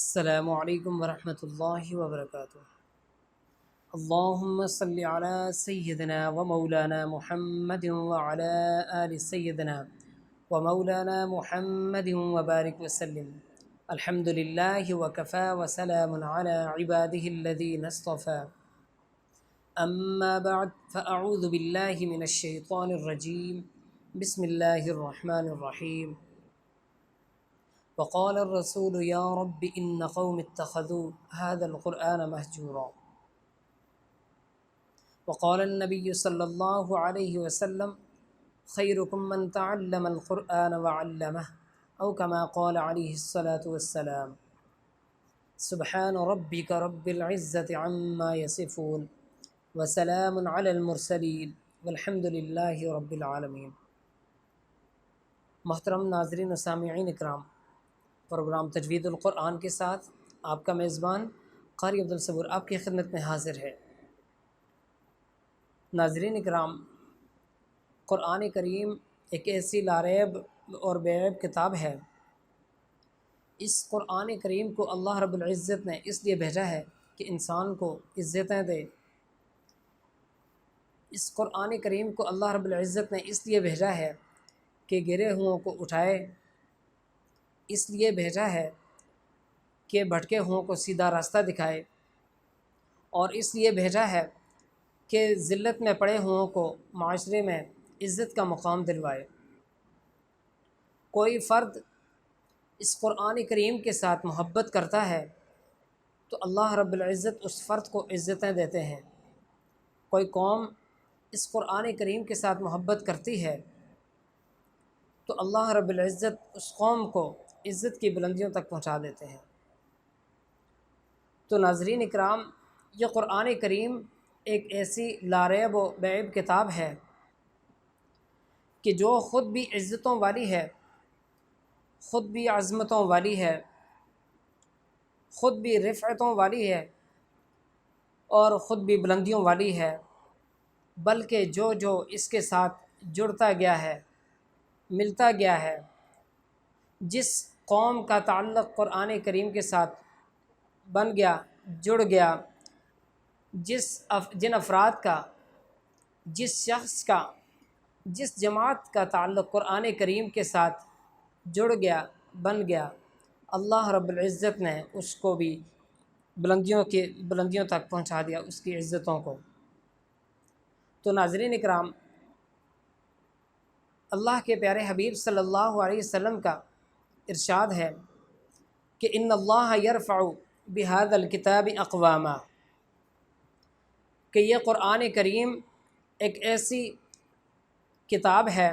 السلام علیکم ورحمۃ اللہ وبرکاتہ۔ اللہم صلی علی سیدنا و مولانا محمد وعلی آل سیدنا و مولانا محمد وبارک وسلم۔ الحمد للہ وکفی وسلام علی عبادہ الذین اصطفی، اما بعد فاعوذ باللہ من الشیطان الرجیم، بسم اللہ الرحمن الرحیم۔ وقال الرسول یا رب ان قوم اتخذوا هذا القرآن مهجورا۔ وقال النبی صلی اللہ علیہ وسلم خیرکم من تعلم القرآن وعلمہ، او کما قال علیہ الصلاة والسلام۔ سبحان ربک رب العزة عما یصفون وسلام علی المرسلین والحمد للہ رب العالمین۔ محترم ناظرین و سامعین اکرام، پروگرام تجوید القرآن کے ساتھ آپ کا میزبان قاری عبدالصبور آپ کی خدمت میں حاضر ہے۔ ناظرین اکرام، قرآن کریم ایک ایسی لاریب اور بے عیب کتاب ہے۔ اس قرآن کریم کو اللہ رب العزت نے اس لیے بھیجا ہے کہ انسان کو عزتیں دے۔ اس قرآن کریم کو اللہ رب العزت نے اس لیے بھیجا ہے کہ گرے ہوئوں کو اٹھائے، اس لیے بھیجا ہے کہ بھٹکے ہوئوں کو سیدھا راستہ دکھائے، اور اس لیے بھیجا ہے کہ ذلت میں پڑے ہوئوں کو معاشرے میں عزت کا مقام دلوائے۔ کوئی فرد اس قرآن کریم کے ساتھ محبت کرتا ہے تو اللہ رب العزت اس فرد کو عزتیں دیتے ہیں۔ کوئی قوم اس قرآن کریم کے ساتھ محبت کرتی ہے تو اللہ رب العزت اس قوم کو عزت کی بلندیوں تک پہنچا دیتے ہیں۔ تو ناظرین اکرام، یہ قرآن کریم ایک ایسی لاریب و بے عیب کتاب ہے کہ جو خود بھی عزتوں والی ہے، خود بھی عظمتوں والی ہے، خود بھی رفعتوں والی ہے، اور خود بھی بلندیوں والی ہے، بلکہ جو جو اس کے ساتھ جڑتا گیا ہے، ملتا گیا ہے، جس قوم کا تعلق قرآن کریم کے ساتھ بن گیا، جڑ گیا، جن افراد کا، جس شخص کا، جس جماعت کا تعلق قرآن کریم کے ساتھ جڑ گیا، بن گیا، اللہ رب العزت نے اس کو بھی بلندیوں تک پہنچا دیا، اس کی عزتوں کو۔ تو ناظرین اکرام، اللہ کے پیارے حبیب صلی اللہ علیہ وسلم کا ارشاد ہے کہ ان اللہ یرفع بہذا الکتاب اقواما، کہ یہ قرآن کریم ایک ایسی کتاب ہے،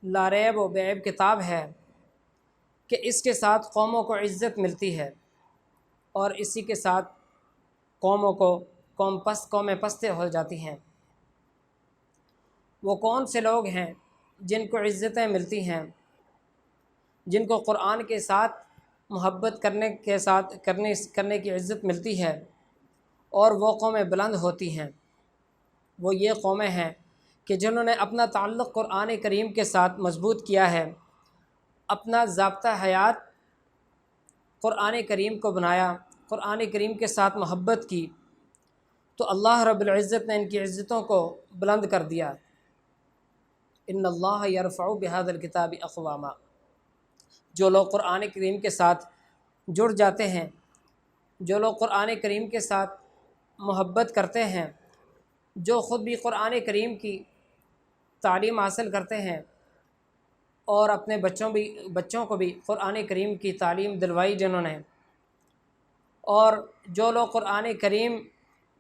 لاریب و بے عیب کتاب ہے کہ اس کے ساتھ قوموں کو عزت ملتی ہے، اور اسی کے ساتھ قومیں پست ہو جاتی ہیں۔ وہ کون سے لوگ ہیں جن کو عزتیں ملتی ہیں، جن کو قرآن کے ساتھ محبت کرنے کی عزت ملتی ہے اور وہ قومیں بلند ہوتی ہیں؟ وہ یہ قومیں ہیں کہ جنہوں نے اپنا تعلق قرآن کریم کے ساتھ مضبوط کیا ہے، اپنا ضابطہ حیات قرآن کریم کو بنایا، قرآن کریم کے ساتھ محبت کی، تو اللہ رب العزت نے ان کی عزتوں کو بلند کر دیا۔ ان اللہ یرفع بہذا الکتاب اقواما، جو لوگ قرآن کریم کے ساتھ جڑ جاتے ہیں، جو لوگ قرآن کریم کے ساتھ محبت کرتے ہیں، جو خود بھی قرآن کریم کی تعلیم حاصل کرتے ہیں اور اپنے بچوں کو بھی قرآن کریم کی تعلیم دلوائی جنہوں نے، اور جو لوگ قرآن کریم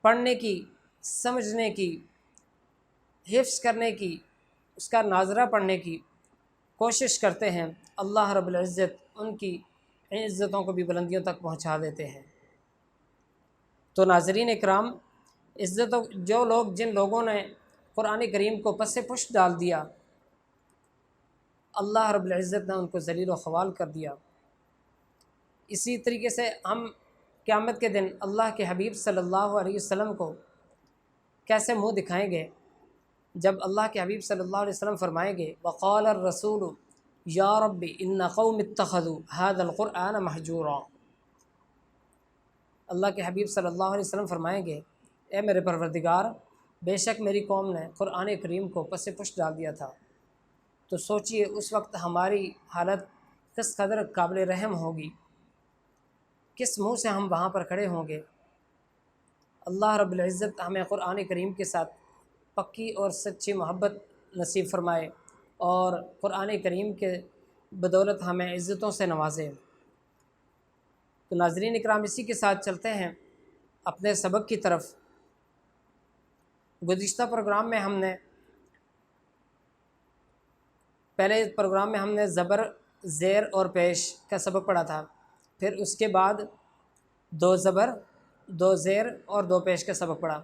پڑھنے کی، سمجھنے کی، حفظ کرنے کی، اس کا ناظرہ پڑھنے کی کوشش کرتے ہیں، اللہ رب العزت ان کی عزتوں کو بھی بلندیوں تک پہنچا دیتے ہیں۔ تو ناظرین اکرام، جن لوگوں نے قرآن کریم کو پس پشت ڈال دیا، اللہ رب العزت نے ان کو ذلیل و خوال کر دیا۔ اسی طریقے سے ہم قیامت کے دن اللہ کے حبیب صلی اللہ علیہ وسلم کو کیسے منہ دکھائیں گے، جب اللہ کے حبیب صلی اللہ علیہ وسلم فرمائیں گے وقال الرسول یا رب ان قوم اتخذوا هذا القرآن مہجورا، اللہ کے حبیب صلی اللہ علیہ وسلم فرمائیں گے اے میرے پروردگار، بے شک میری قوم نے قرآن کریم کو پس پش ڈال دیا تھا، تو سوچئے اس وقت ہماری حالت کس قدر قابل رحم ہوگی، کس منہ سے ہم وہاں پر کھڑے ہوں گے۔ اللہ رب العزت ہمیں قرآن کریم کے ساتھ پکی اور سچی محبت نصیب فرمائے اور قرآن کریم کے بدولت ہمیں عزتوں سے نوازے۔ تو ناظرین اکرام، اسی کے ساتھ چلتے ہیں اپنے سبق کی طرف۔ گزشتہ پروگرام میں ہم نے زبر، زیر اور پیش کا سبق پڑھا تھا، پھر اس کے بعد 2 زبر، 2 زیر اور 2 پیش کا سبق پڑھا۔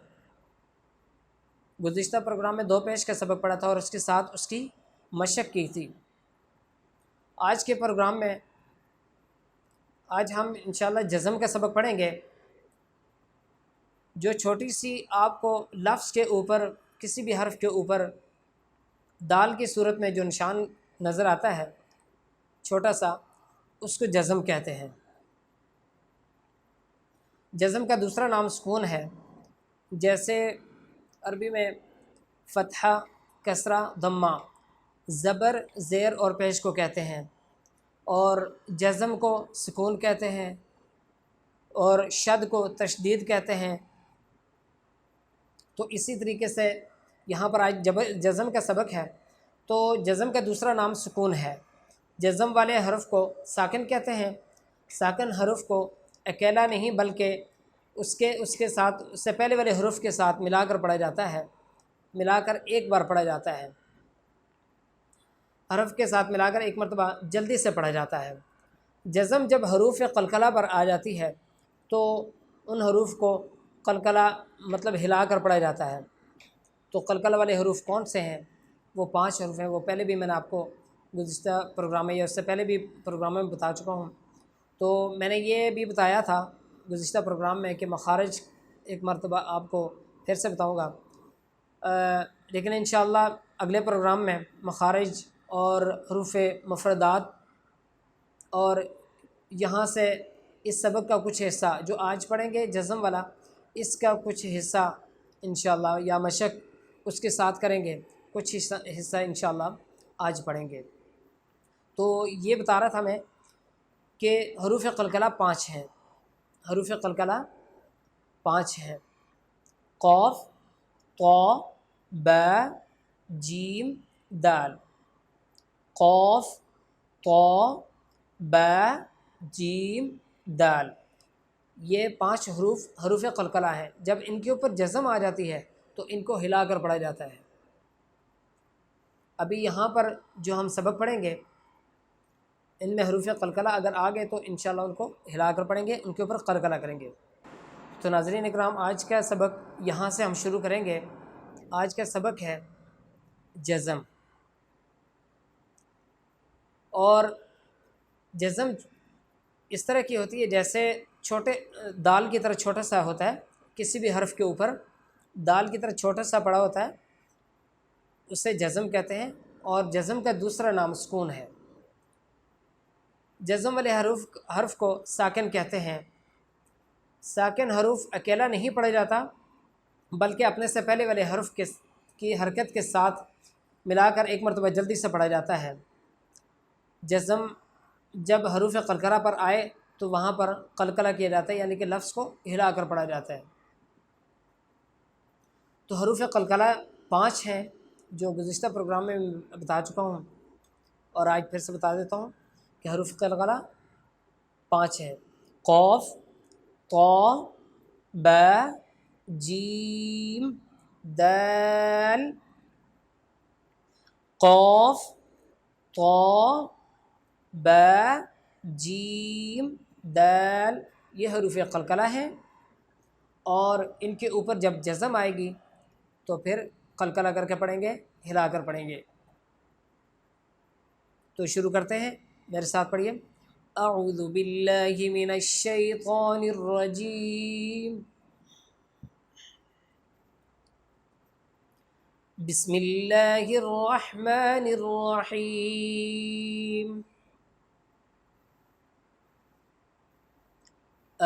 گزشتہ پروگرام میں 2 پیش کا سبق پڑھا تھا اور اس کے ساتھ اس کی مشق کی تھی۔ آج کے پروگرام میں آج ہم انشاءاللہ جزم کا سبق پڑھیں گے، جو چھوٹی سی آپ کو لفظ کے اوپر، کسی بھی حرف کے اوپر دال کی صورت میں جو نشان نظر آتا ہے چھوٹا سا، اس کو جزم کہتے ہیں۔ جزم کا دوسرا نام سکون ہے، جیسے عربی میں فتحہ، کسرہ، ضمہ، زبر، زیر اور پیش کو کہتے ہیں، اور جزم کو سکون کہتے ہیں اور شد کو تشدید کہتے ہیں۔ تو اسی طریقے سے یہاں پر آج جزم کا سبق ہے، تو جزم کا دوسرا نام سکون ہے۔ جزم والے حرف کو ساکن کہتے ہیں۔ ساکن حرف کو اکیلا نہیں بلکہ اس کے ساتھ، اس سے پہلے والے حرف کے ساتھ ملا کر پڑھا جاتا ہے، ملا کر ایک بار پڑھا جاتا ہے، حرف کے ساتھ ملا کر ایک مرتبہ جلدی سے پڑھا جاتا ہے۔ جزم جب حروف قلقلہ پر آ جاتی ہے تو ان حروف کو قلقلہ مطلب ہلا کر پڑھا جاتا ہے۔ تو قلقلہ والے حروف کون سے ہیں؟ وہ 5 حروف ہیں، وہ پہلے بھی میں نے آپ کو گزشتہ پروگرام میں یا اس سے پہلے بھی پروگراموں میں بتا چکا ہوں۔ تو میں نے یہ بھی بتایا تھا گزشتہ پروگرام میں کہ مخارج ایک مرتبہ آپ کو پھر سے بتاؤں گا، لیکن انشاءاللہ اگلے پروگرام میں مخارج اور حروف مفردات اور یہاں سے اس سبق کا کچھ حصہ جو آج پڑھیں گے جزم والا، اس کا کچھ حصہ انشاءاللہ یا مشق اس کے ساتھ کریں گے، کچھ حصہ انشاءاللہ آج پڑھیں گے۔ تو یہ بتا رہا تھا میں کہ حروف قلقلہ 5 ہیں۔ حروف قلقلہ 5 ہیں: قاف، طا، با، جیم، دال۔ قاف، طا، با، جیم، دال، یہ 5 حروف قلقلہ ہیں۔ جب ان کے اوپر جزم آ جاتی ہے تو ان کو ہلا کر پڑھا جاتا ہے۔ ابھی یہاں پر جو ہم سبق پڑھیں گے ان میں حروف قلقلہ اگر آ گئے تو انشاءاللہ ان کو ہلا کر پڑھیں گے، ان کے اوپر قلقلہ کریں گے۔ تو ناظرین اکرام، آج کا سبق یہاں سے ہم شروع کریں گے۔ آج کا سبق ہے جزم، اور جزم اس طرح کی ہوتی ہے جیسے چھوٹے دال کی طرح چھوٹا سا ہوتا ہے، کسی بھی حرف کے اوپر دال کی طرح چھوٹا سا پڑا ہوتا ہے، اسے جزم کہتے ہیں، اور جزم کا دوسرا نام سکون ہے۔ جزم والے حرف کو ساکن کہتے ہیں۔ ساکن حرف اکیلا نہیں پڑھا جاتا بلکہ اپنے سے پہلے والے حرف کی حرکت کے ساتھ ملا کر ایک مرتبہ جلدی سے پڑھا جاتا ہے۔ جزم جب حروف قلقلہ پر آئے تو وہاں پر قلقلہ کیا جاتا ہے، یعنی کہ لفظ کو ہلا کر پڑھا جاتا ہے۔ تو حروف قلقلہ 5 ہیں جو گزشتہ پروگرام میں بتا چکا ہوں، اور آج پھر سے بتا دیتا ہوں کہ حروف قلقلہ 5 ہیں: قاف، طا، با، جیم، دال۔ قاف، طا، با، جیم، دال، یہ حروف قلقلہ ہیں، اور ان کے اوپر جب جزم آئے گی تو پھر قلقلہ کر کے پڑھیں گے، ہلا کر پڑھیں گے۔ تو شروع کرتے ہیں، میرے ساتھ پڑھیے: اعوذ باللہ من الشیطان الرجیم، بسم اللہ الرحمن الرحیم،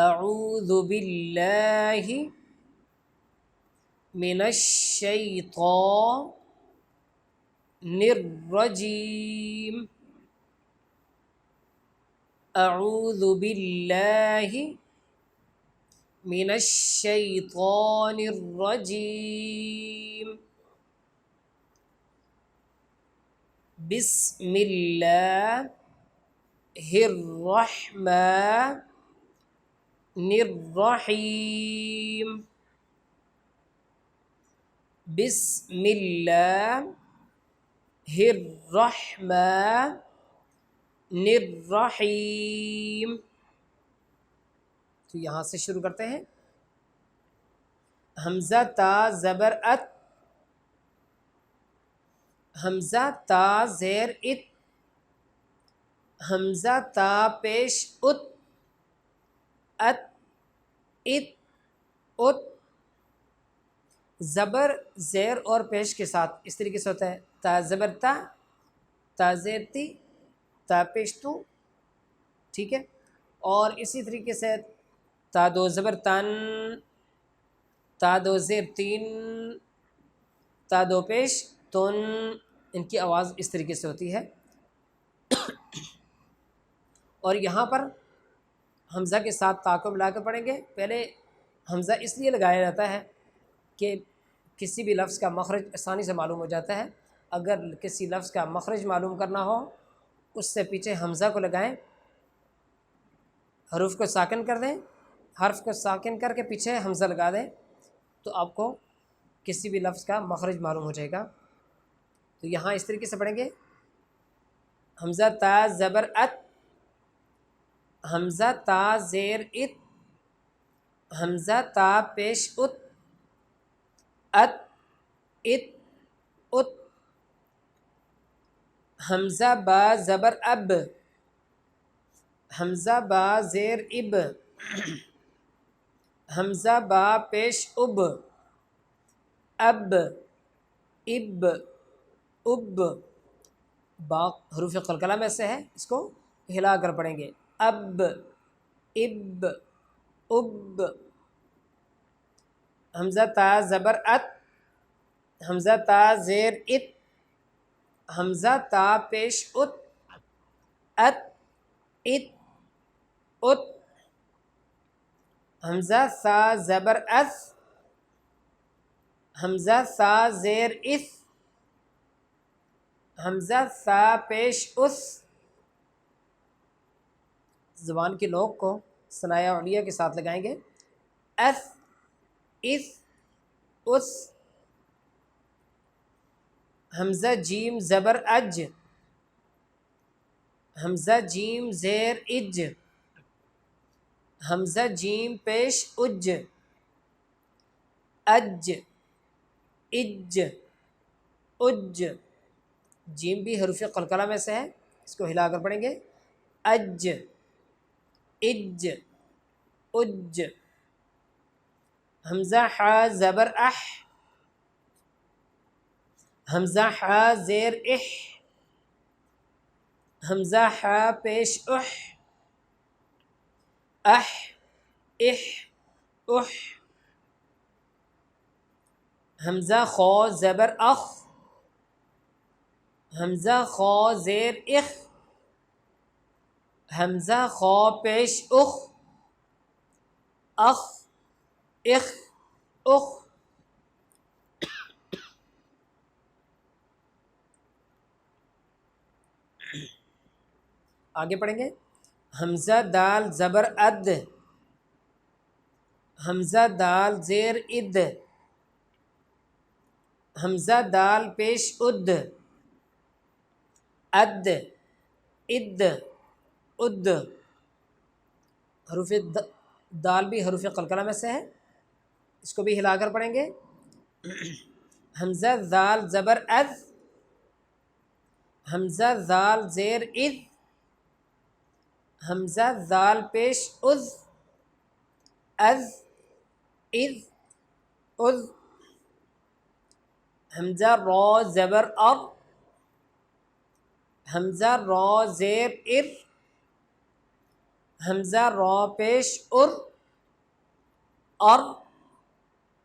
اعوذ باللہ من الشیطان الرجیم، اعوذ باللہ من الشیطان الرجیم، بسم اللہ الرحمن الرحیم، بسم اللہ الرحمن الرحیم۔ تو یہاں سے شروع کرتے ہیں۔ حمزہ تا زبر ات، حمزہ تا زیر ات، حمزہ تا پیش ات، ات ات ات، زبر زیر اور پیش کے ساتھ اس طریقے سے ہوتا ہے، تا زبر تا، تا زیر تی، تا پیش تو، ٹھیک ہے۔ اور اسی طریقے سے تا دو زبر تن، تا دو زیر تین، تا دو پیش تن، ان کی آواز اس طریقے سے ہوتی ہے۔ اور یہاں پر حمزہ کے ساتھ تا کو ملا کر پڑھیں گے۔ پہلے حمزہ اس لیے لگایا جاتا ہے کہ کسی بھی لفظ کا مخرج آسانی سے معلوم ہو جاتا ہے۔ اگر کسی لفظ کا مخرج معلوم کرنا ہو، اس سے پیچھے حمزہ کو لگائیں، حروف کو ساکن کر دیں، حرف کو ساکن کر کے پیچھے حمزہ لگا دیں، تو آپ کو کسی بھی لفظ کا مخرج معلوم ہو جائے گا۔ تو یہاں اس طریقے سے پڑھیں گے، حمزہ تا زبر ات، حمزہ تا زیر ات، حمزہ تا پیش ات، ات ات ات، حمزہ با زبر اب، حمزہ با زیر اب، حمزہ با پیش اب، اب اب اب، با حروف قلقلہ میں سے ہے، اس کو ہلا کر پڑھیں گے، اب اب اب، حمزہ تا زبر ات، حمزہ تا زیر ات، حمزہ تا پیش ات، ات ات ات، حمزہ سا زبر اس، حمزہ سا زیر اس، حمزہ سا پیش اس، زبان کی نوک کو ثنایا علیہ کے ساتھ لگائیں گے، اس اس اس، حمزہ جیم زبر اج، حمزہ جیم زیر اج، حمزہ جیم پیش اج، اج اج اج، جیم بھی حروف قلقلہ میں سے ہے، اس کو ہلا کر پڑھیں گے، اج اج اج، حمزہ حا زبر اح، حمزہ حا زیر اح، حمزہ حا پیش اح، اح اح اح، حمزہ خو زبر اخ، حمزہ خو زیر اخ، حمزہ خو پیش اخ، اخ اخ اخ، آگے پڑھیں گے، حمزہ دال زبر اد، حمزہ دال زیر اد، حمزہ دال پیش اد، اد اد اد، حروف دال بھی حروف قلقلہ میں سے ہے، اس کو بھی ہلا کر پڑھیں گے، حمزہ دال زبر از، حمزہ دال زیر اذ، حمزہ دال پیش از، از اذ از، حمزہ را زبر ار، حمزہ را زیر ار، حمزہ را پیش ار، ار،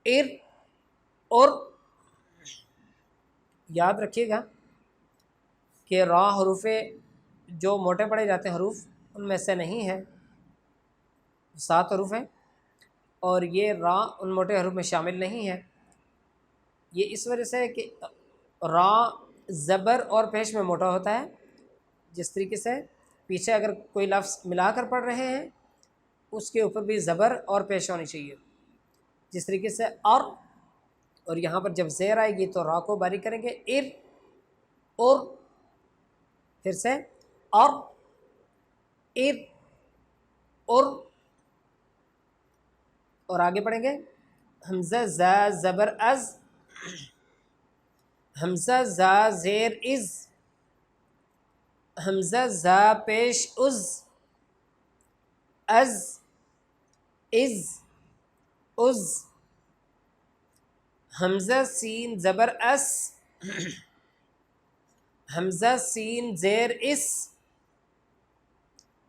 ار، اور یاد رکھیے گا کہ را حروف جو موٹے پڑھے جاتے ہیں حروف ان میں سے نہیں ہے، 7 حروف ہیں، اور یہ را ان موٹے حروف میں شامل نہیں ہے۔ یہ اس وجہ سے ہے کہ را زبر اور پیش میں موٹا ہوتا ہے، جس طریقے سے پیچھے اگر کوئی لفظ ملا کر پڑھ رہے ہیں اس کے اوپر بھی زبر اور پیش ہونی چاہیے، جس طریقے سے اور یہاں پر جب زیر آئے گی تو را کو باریک کریں گے، ار، اور، پھر سے ار، ار، اور آگے پڑھیں گے حمزہ زا زبر از، حمزہ زا زیر از، حمزہ زا پیش از، از، از، حمزہ سین زبر اس، حمزہ سین زیر اس،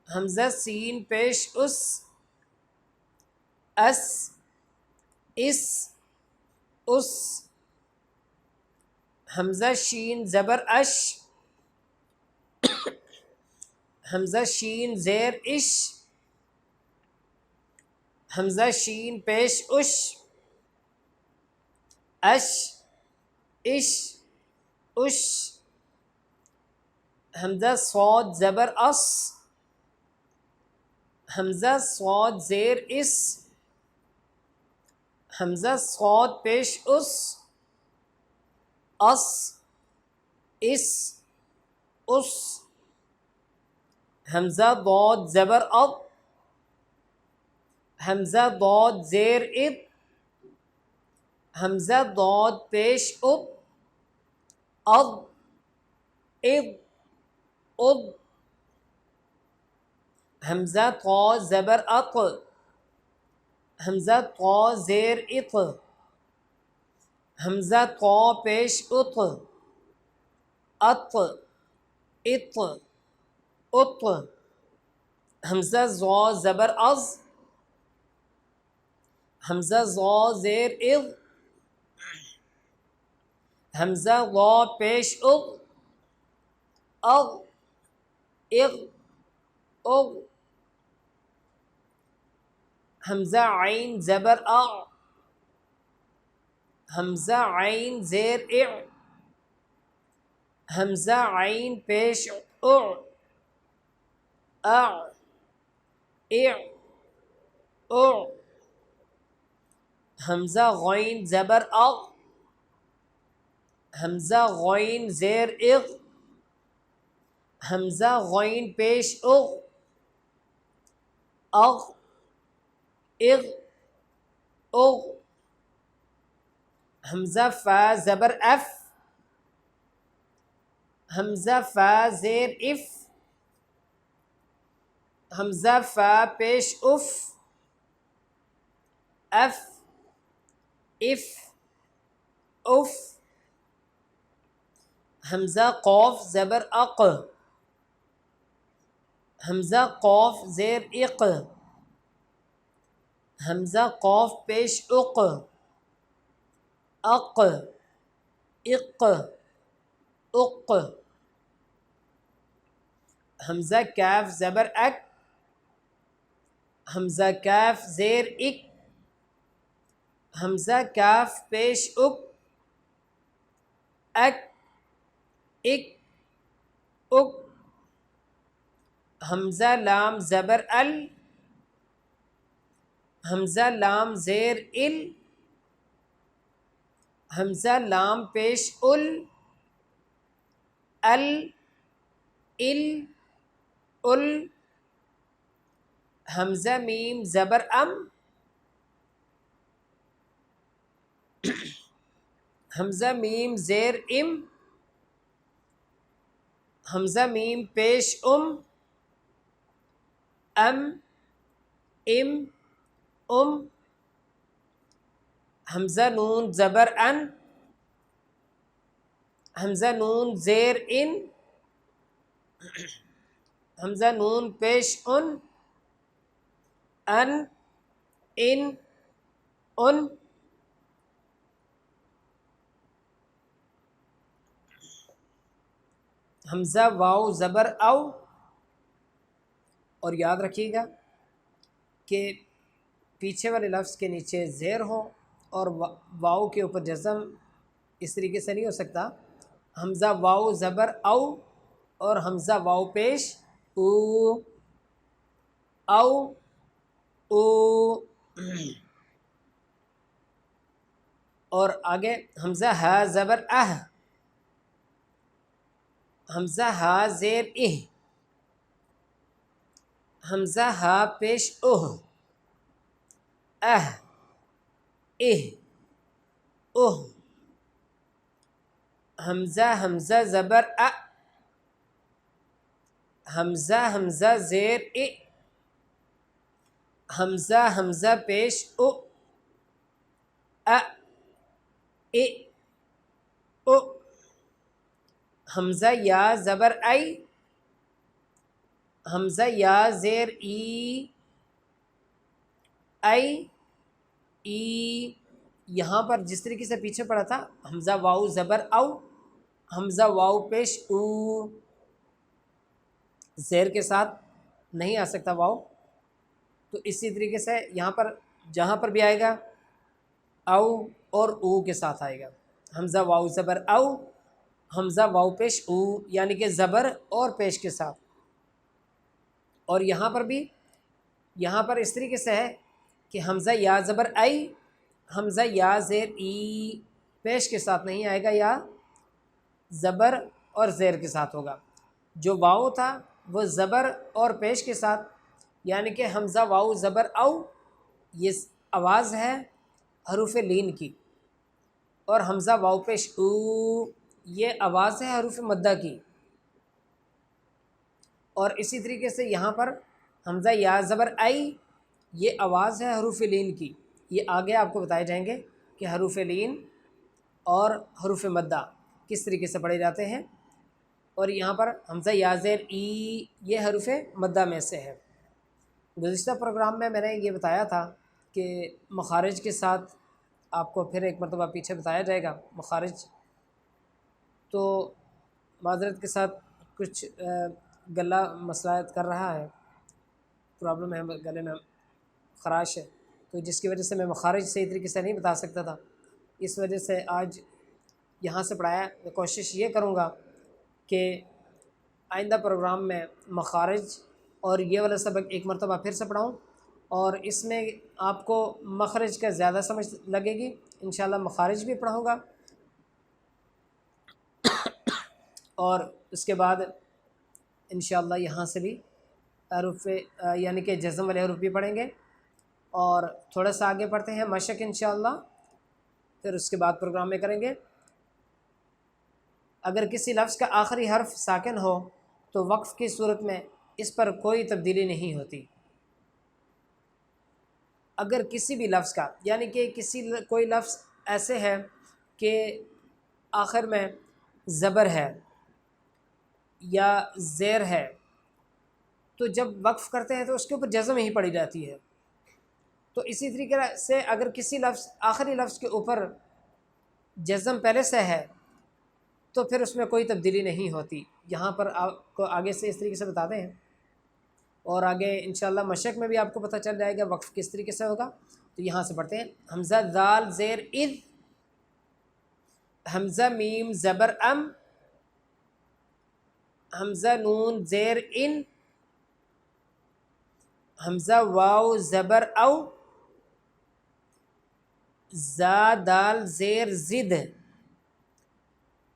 حمزہ سین پیش اس، اس، اس، حمزہ شین زبر اش، حمزہ شین زیر اش، حمزہ شین پیش اش، اش، اش، اش، حمزہ صاد زبر اس، حمزہ صاد زیر اس، حمزہ صاد پیش اس، اس، اس، حمزہ ضاد زبر اد، حمزہ ضاد زیر اد، حمزہ ضاد پیش اد، اد، اد، اد، حمزہ طا زبر اط، حمزہ طا زیر اط، حمزہ طا پیش اط، اط، اط، اط، حمزہ ضا زبر از، حمزہ ضا زیر اض، حمزہ ضا پیش اغ، اغ، اغ، اغ، حمزہ عین زبر اع، حمزہ عین زیر اع، حمزہ عین پیش اع، اع، اع، اع، حمزہ غین زبر اغ، حمزہ غین زیر اغ، حمزہ غین پیش اغ، اغ، اغ، اغ، حمزہ فا زبر اف، حمزہ فا زیر اف، حمزہ فا پیش اف، اف، اف، اف، حمزہ قوف زبر اق، حمزہ قوف زیر اق، حمزہ قوف پیش اق، اق، اق، اق، حمزہ کاف زبر اک، حمزہ کاف زیر اک، حمزہ کاف پیش اک، اک، اک، اک، حمزہ لام زبر ال، حمزہ لام زیر ال، حمزہ لام پیش ال، ال، ال، ال، حمزہ میم زبر ام، حمزہ میم زیر ام، حمزہ میم پیش ام، ام، ام، ام، حمزہ نون زبر ان، حمزہ نون زیر ان، حمزہ نون پیش ان، ان، ان، ان، حمزہ واو زبر او، اور یاد رکھیے گا کہ پیچھے والے لفظ کے نیچے زیر ہو اور واو کے اوپر جزم اس طریقے سے نہیں ہو سکتا. حمزہ واو زبر او اور حمزہ واو پیش او، او، او، اور آگے حمزہ ہا زبر اہ، حمزہ ہا زیر اہ، حمزہ ہا پیش اوہ، اہ، اہ، اوہ، حمزہ زبر ا، حمزہ زیر ا، حمزہ پیش او، ا، ا، او، حمزہ یا زبر ای، حمزہ یا زیر ای، ای، ای، یہاں پر جس طریقے سے پیچھے پڑا تھا حمزہ واو زبر او، حمزہ واو پیش او، زیر کے ساتھ نہیں آ سکتا واو، تو اسی طریقے سے یہاں پر جہاں پر بھی آئے گا او اور او کے ساتھ آئے گا. حمزہ واو زبر او، حمزہ واو پیش او، یعنی کہ زبر اور پیش کے ساتھ. اور یہاں پر بھی یہاں پر اس طریقے سے ہے کہ حمزہ یا زبر ای، حمزہ یا زیر ای، پیش کے ساتھ نہیں آئے گا، یا زبر اور زیر کے ساتھ ہوگا. جو واو تھا وہ زبر اور پیش کے ساتھ، یعنی کہ حمزہ واو زبر او، یہ آواز ہے حروف لین کی، اور حمزہ واو پیش او، یہ آواز ہے حروف مدہ کی. اور اسی طریقے سے یہاں پر حمزہ یا زبر ای، یہ آواز ہے حروف لین کی. یہ آگے آپ کو بتائے جائیں گے کہ حروف لین اور حروف مدہ کس طریقے سے پڑھے جاتے ہیں. اور یہاں پر حمزہ یا زیر ای، یہ حروف مدہ میں سے ہے. گزشتہ پروگرام میں نے یہ بتایا تھا کہ مخارج کے ساتھ آپ کو پھر ایک مرتبہ پیچھے بتایا جائے گا مخارج. تو معذرت کے ساتھ کچھ گلہ مسائل کر رہا ہے، پرابلم ہے، گلے میں خراش ہے، تو جس کی وجہ سے میں مخارج صحیح طریقے سے نہیں بتا سکتا تھا. اس وجہ سے آج یہاں سے پڑھایا. میں کوشش یہ کروں گا کہ آئندہ پروگرام میں مخارج اور یہ والا سبق ایک مرتبہ پھر سے پڑھاؤں، اور اس میں آپ کو مخرج کا زیادہ سمجھ لگے گی. انشاءاللہ مخارج بھی پڑھاؤں گا، اور اس کے بعد انشاءاللہ یہاں سے بھی حروف یعنی کہ جزم والے حروف بھی پڑھیں گے. اور تھوڑا سا آگے پڑھتے ہیں مشق انشاءاللہ، پھر اس کے بعد پروگرام میں کریں گے. اگر کسی لفظ کا آخری حرف ساکن ہو تو وقف کی صورت میں اس پر کوئی تبدیلی نہیں ہوتی. اگر کسی بھی لفظ کا، یعنی کہ کوئی لفظ ایسے ہے کہ آخر میں زبر ہے یا زیر ہے، تو جب وقف کرتے ہیں تو اس کے اوپر جزم ہی پڑی جاتی ہے. تو اسی طریقے سے اگر کسی لفظ آخری لفظ کے اوپر جزم پہلے سے ہے تو پھر اس میں کوئی تبدیلی نہیں ہوتی. یہاں پر آپ کو آگے سے اس طریقے سے بتاتے ہیں، اور آگے انشاءاللہ مشق میں بھی آپ کو پتہ چل جائے گا وقف کس طریقے سے ہوگا. تو یہاں سے پڑھتے ہیں حمزہ ذال زیر اذ، حمزہ میم زبر ام، حمزہ نون زیر ان، حمزہ واو زبر او، زا دال زیر زد،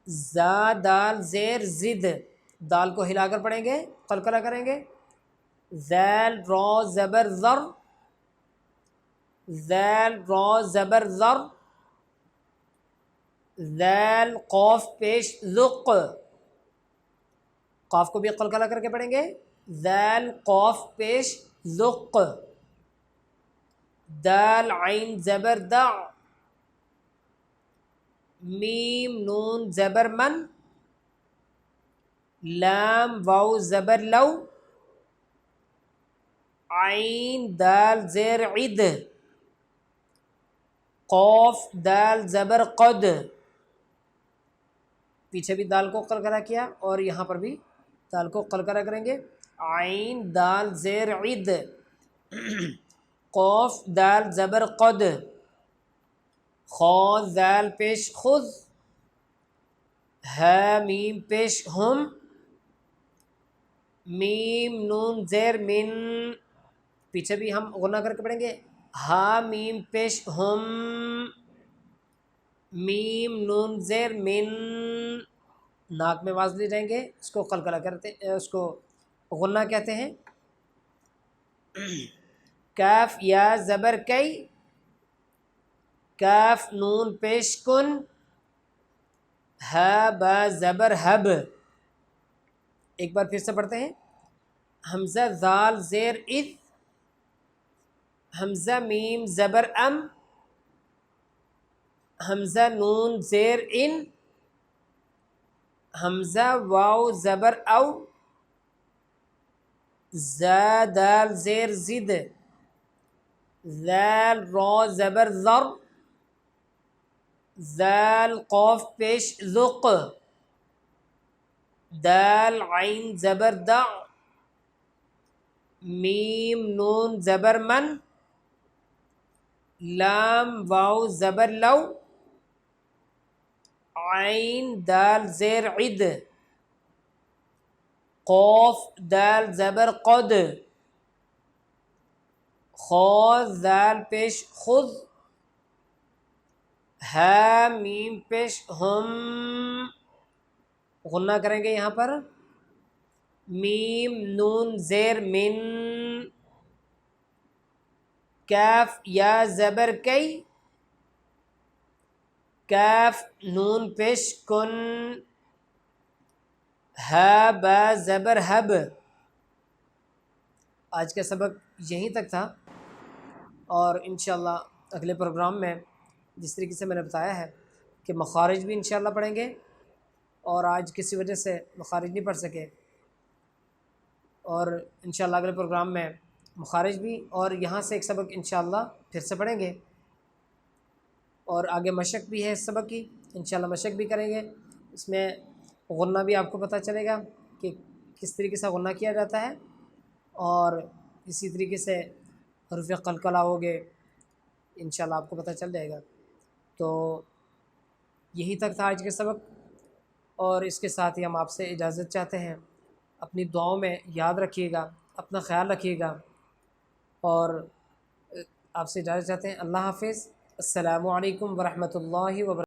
زا دال زیر زد، دال کو ہلا کر پڑھیں گے، قلقلہ کریں گے. ذیل را زبر ذر، ذیل را زبر ذر، ذیل قاف پیش ذق، قاف کو بھی قلقلہ کر کے پڑھیں گے. ذیل قاف پیش ذق، دال عین زبر دع، میم نون زبر من، لام واو زبر لو، عین دال زیر عد، قوف دال زبر قد، پیچھے بھی دال کو قلقلہ کیا اور یہاں پر بھی دال کو قلقلہ کریں گے، عین دال زیر عد، قوف دال زبر قد، خا دال پیش خذ، ہ میم پیش ہم، میم نون زیر من، پیچھے بھی ہم غنہ کر کے پڑھیں گے، ہا میم پیش ہم، میم نون زیر من، ناک میں آواز لے جائیں گے، اس کو قلقلہ کرتے، اس کو غنہ کہتے ہیں۔ کاف یا زبر کئی، کاف نون پیش کن، ہا با زبر حب، ایک بار پھر سے پڑھتے ہیں، حمزہ ذال زیر اذ، حمزہ میم زبر ام، حمزہ نون زیر ان، حمزہ واو زبر او، زا دال زیر زد، ذال را زبر ذر، ذال قاف پیش ذق، دال عین زبر دع، میم نون زبر من، لام واو زبر لو، عین دال زیر عد، قوف دال زبر قد، خا دال پیش خذ، ہا میم پیش ہم، غنہ کریں گے یہاں پر، میم نون زیر من، کاف یا زبر کئی، کاف نون پیش کن، ہا با زبر حب۔ آج کا سبق یہیں تک تھا، اور انشاءاللہ اگلے پروگرام میں جس طریقے سے میں نے بتایا ہے کہ مخارج بھی انشاءاللہ پڑھیں گے، اور آج کسی وجہ سے مخارج نہیں پڑھ سکے، اور انشاءاللہ اگلے پروگرام میں مخارج بھی، اور یہاں سے ایک سبق انشاءاللہ پھر سے پڑھیں گے، اور آگے مشق بھی ہے اس سبق کی، انشاءاللہ مشق بھی کریں گے، اس میں غنہ بھی آپ کو پتہ چلے گا کہ کس طریقے سے غنہ کیا جاتا ہے، اور اسی طریقے سے حروف قلقلہ ہو گئے، انشاءاللہ آپ کو پتہ چل جائے گا۔ تو یہی تک تھا آج کے سبق، اور اس کے ساتھ ہی ہم آپ سے اجازت چاہتے ہیں، اپنی دعاؤں میں یاد رکھیے گا، اپنا خیال رکھیے گا، اور آپ سے اجازت چاہتے ہیں۔ اللہ حافظ، السلام علیکم ورحمۃ اللہ وبرکاتہ۔